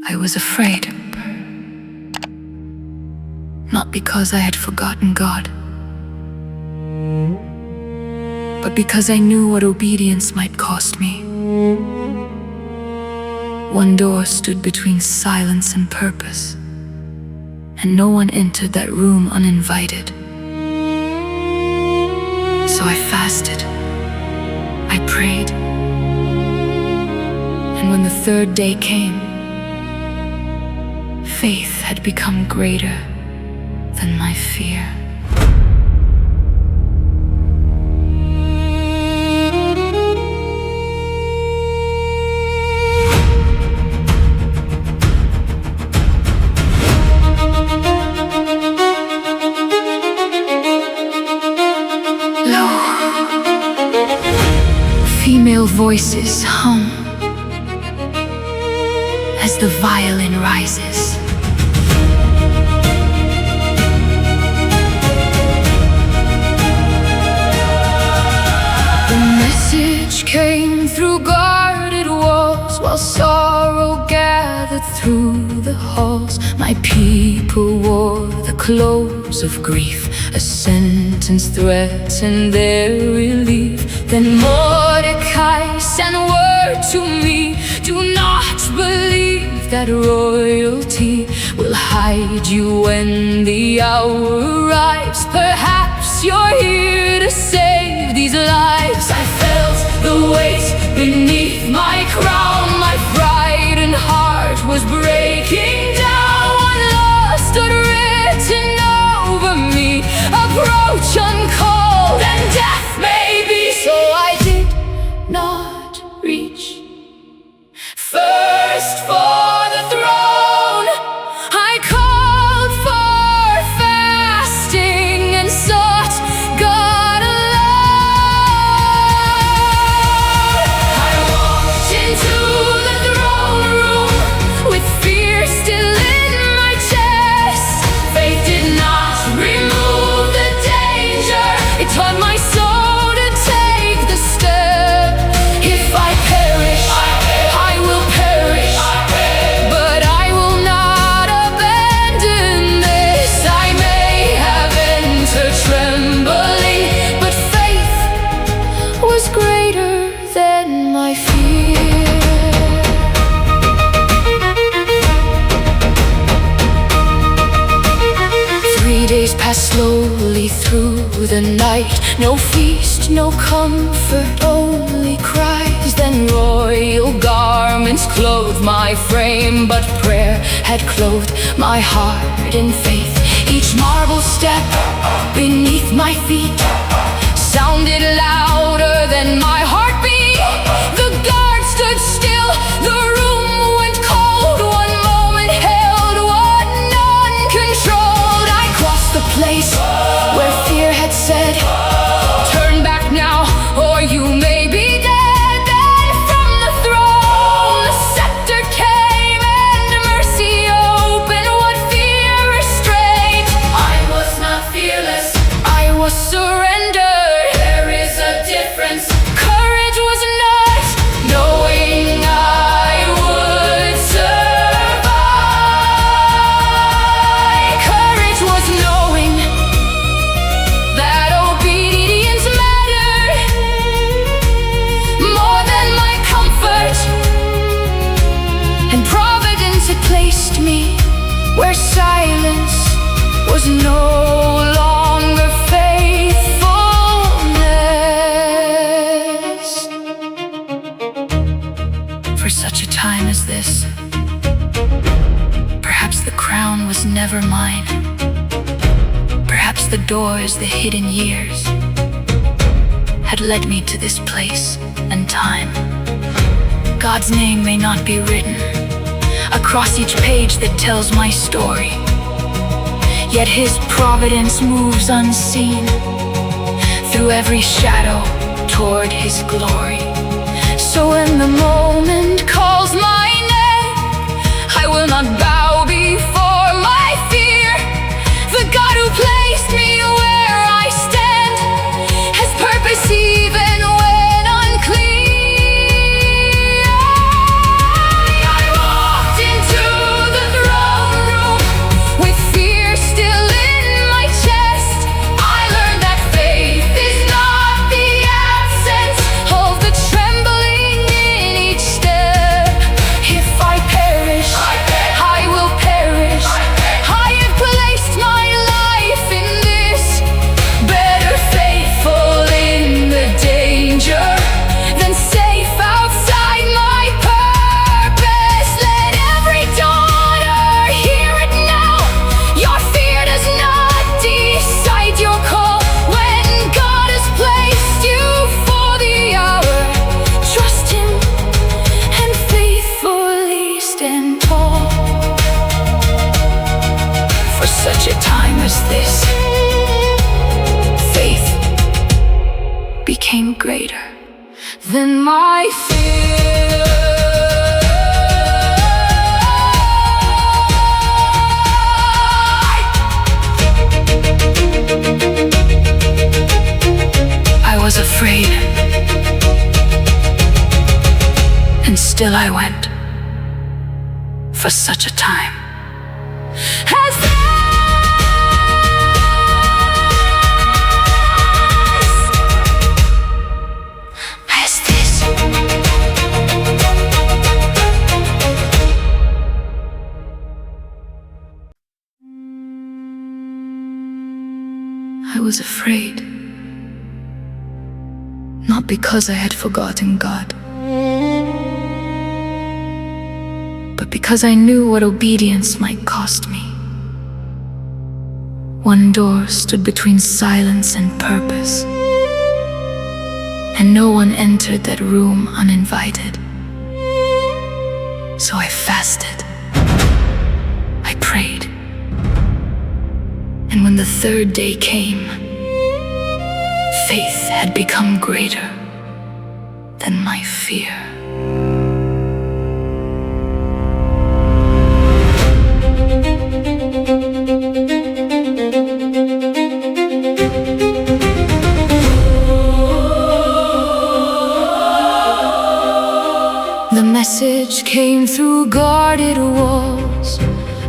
I was afraid. Not because I had forgotten God, but because I knew what obedience might cost me. One door stood between silence and purpose, and no one entered that room uninvited. So I fasted, I prayed, and when the third day came, faith had become greater than my fear. Lo, female voices hum as the violin rises. The message came through guarded walls, while sorrow gathered through the halls. My people wore the clothes of grief, a sentence threatened their relief. Then Mordecai sent word to me, do not believe that royalty will hide you when the hour arrives. Perhaps you're here to save these lives. I felt the weight beneath my crown. My pride and heart was breaking down. One law stood written over me, approach uncalled and death may be. So I did not reach first for the throne. I called for fasting and sought God alone. I walked into the throne room with fear still in my chest. Faith did not remove the danger, it taught my soul to take the step. If I perish, I will perish, but I will not abandon this. I may have entered trembling, but faith was greater than my fear. 3 days passed slowly through the night. No feast, no comfort, only cries. Then royal garments clothed my frame, but prayer had clothed my heart in faith. Each marble step beneath my feet sounded louder than my heartbeat. The guard stood still, the room went cold. One moment held what none controlled. I crossed the place where fear had said, turn back now or you may be dead. Then from the throne the scepter came and mercy opened what fear restrained. I was not fearless, I was surrendered. There is a difference. Courage was not knowing I would survive. Courage was knowing that obedience mattered more than my comfort. And providence had placed me where silence was no longer faithfulness. For such a time as this, perhaps the crown was never mine. Perhaps the doors, the hidden years, had led me to this place and time. God's name may not be written across each page that tells my story, yet His providence moves unseen through every shadow toward His glory. So when the moment calls my name, I will not bow before my fear. The God who placed me where I stand has purpose even when unclear. I walked into than my fear. I was afraid, and still I went for such a time as this. I was afraid, not because I had forgotten God, but because I knew what obedience might cost me. One door stood between silence and purpose, and no one entered that room uninvited. So I fasted, I prayed, and when the third day came, faith had become greater than my fear. The message came through guarded walls,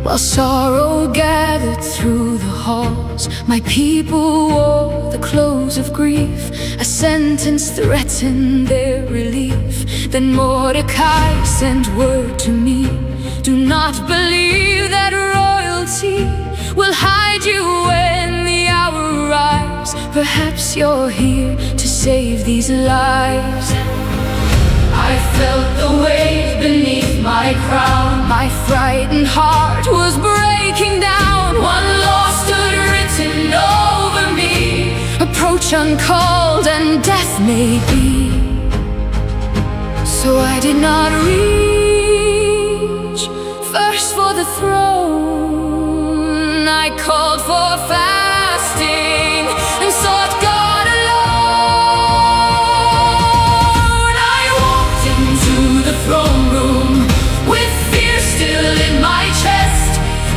while sorrow gathered through the halls. My people wore the clothes of grief, a sentence threatened their relief. Then Mordecai sent word to me, do not believe that royalty will hide you when the hour arrives. Perhaps you're here to save these lives. I felt the weight beneath my crown. My frightened heart was breaking down. One law stood written over me, approach uncalled and death may be. So I did not reach first for the throne. I called for fasting and sought God alone. I walked into the throne room with fear still in my chest.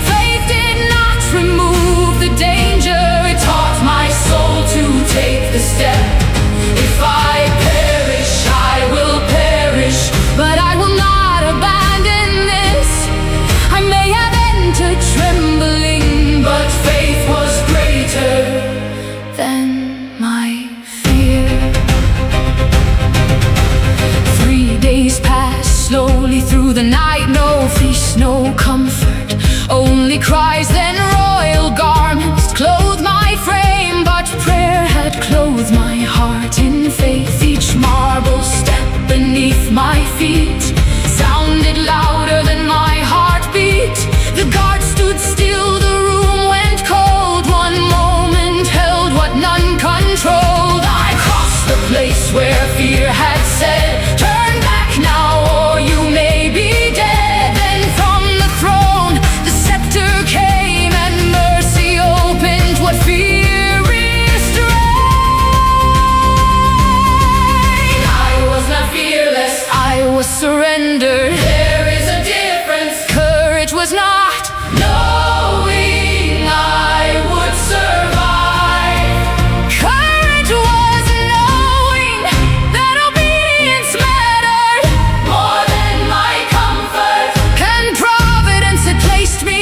Faith did not remove the danger, it taught my soul to take the step. If I perish, I will perish, but I will not abandon this. I may have entered trembling, but faith was greater than my fear. 3 days passed slowly through the night, no feast, no comfort, only cries. Then royal garments clothed my frame, but prayer had clothed my heart in faith. Each marble step beneath my feet sounded louder than my heartbeat. The guard stood still, the room went cold. One moment held what none controlled. I crossed the place where fear had said, turn back now or you may be dead. Then from the throne the scepter came, and mercy opened what fear restrained. I was not fearless, I was surrendered. There is a difference. Courage was not knowing I would survive. Courage was knowing that obedience mattered more than my comfort. And providence had placed me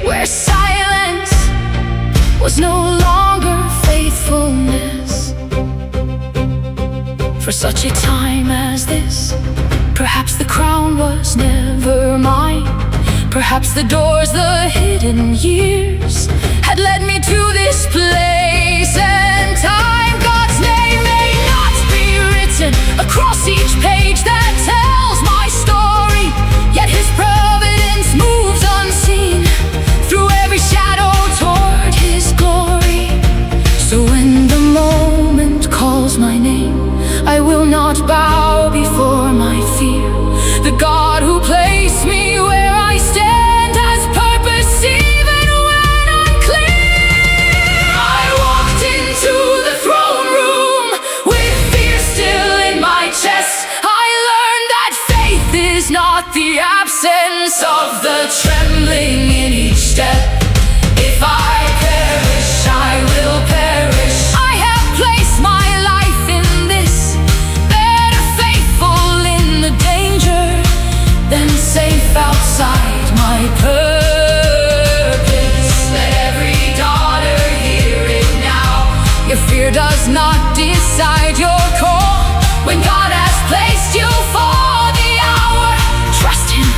where silence was no longer faithfulness. For such a time as this, perhaps the crown was never mine. Perhaps the doors, the hidden years, had led me to this place and time. God's name may not be written across each page that tells my story, yet His providence moves unseen through every shadow toward His glory. So when the moment calls my name, I will not bow before my fear. The God who placed me where I stand has purpose even when unclear. I walked into the throne sense of the trembling in each step. If I perish, I will perish. I have placed my life in this, better faithful in the danger than safe outside my purpose. Let every daughter hear it now. Your fear does not decide your call. When God has placed you for the hour, trust Him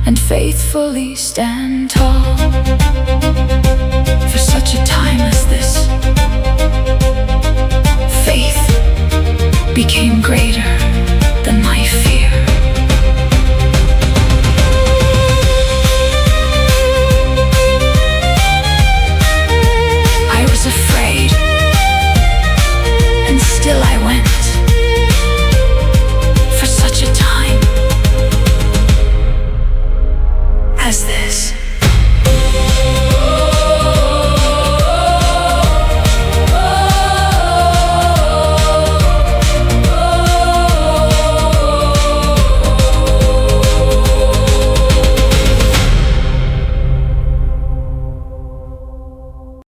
and faithfully stand tall. For such a time as this, faith became greater than my fear. I was afraid, and still I went. For such a time as this.